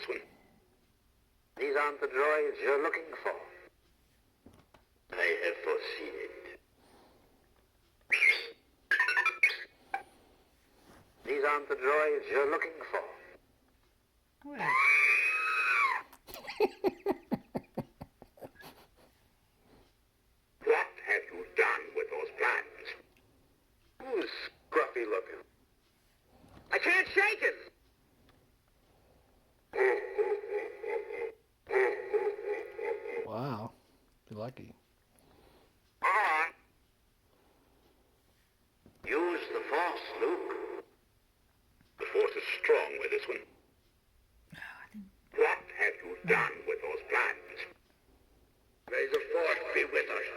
this one. These aren't the droids you're looking for. I have foreseen it. These aren't the droids you're looking for. Wait. What have you done with those plans? Who's scruffy looking? I can't shake it! Wow. You're lucky. Use the Force, Luke. The Force is strong with this one. What have you done with those plans? May the Force be with us.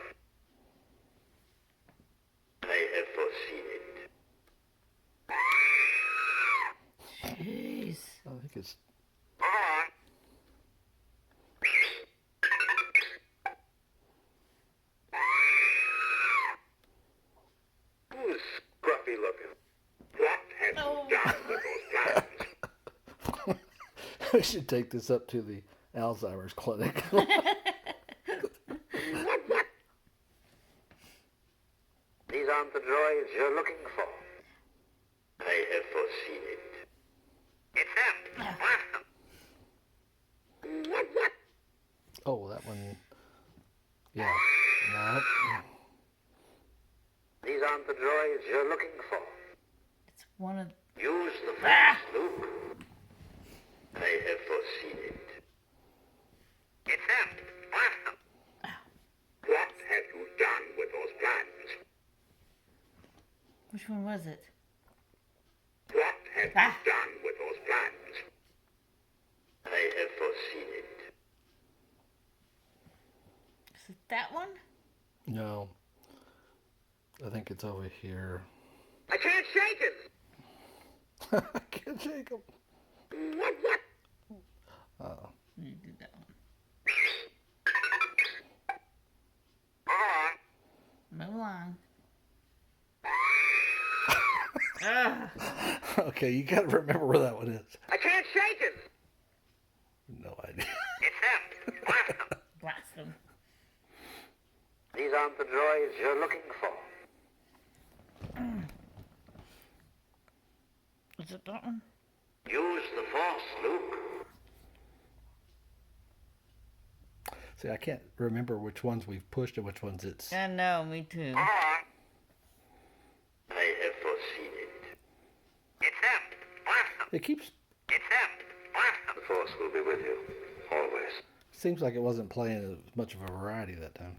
I have foreseen it. Jeez. I think it's... Who's scruffy looking? What have you done with those plans? We should take this up to the Alzheimer's clinic. These aren't the droids you're looking for. I have foreseen it. It's them. What? Oh, that one. Yeah. No. These aren't the droids you're looking for. It's one of... Use the Force, Luke. I have foreseen it. It's them. What have you done with those plans? Which one was it? What have you done with those plans? I have foreseen it. Is it that one? No. I think it's over here. I can't shake it! I can't shake him. What? Oh. You did that one. Move along. Okay, you gotta remember where that one is. I can't shake it! No idea. It's them. Blast them. These aren't the droids you're looking for. Is it that one? Use the Force, Luke. See, I can't remember which ones we've pushed and which ones it's... I know, me too. I have foreseen it. It's them. It keeps... It's them. The Force will be with you, always. Seems like it wasn't playing as much of a variety that time.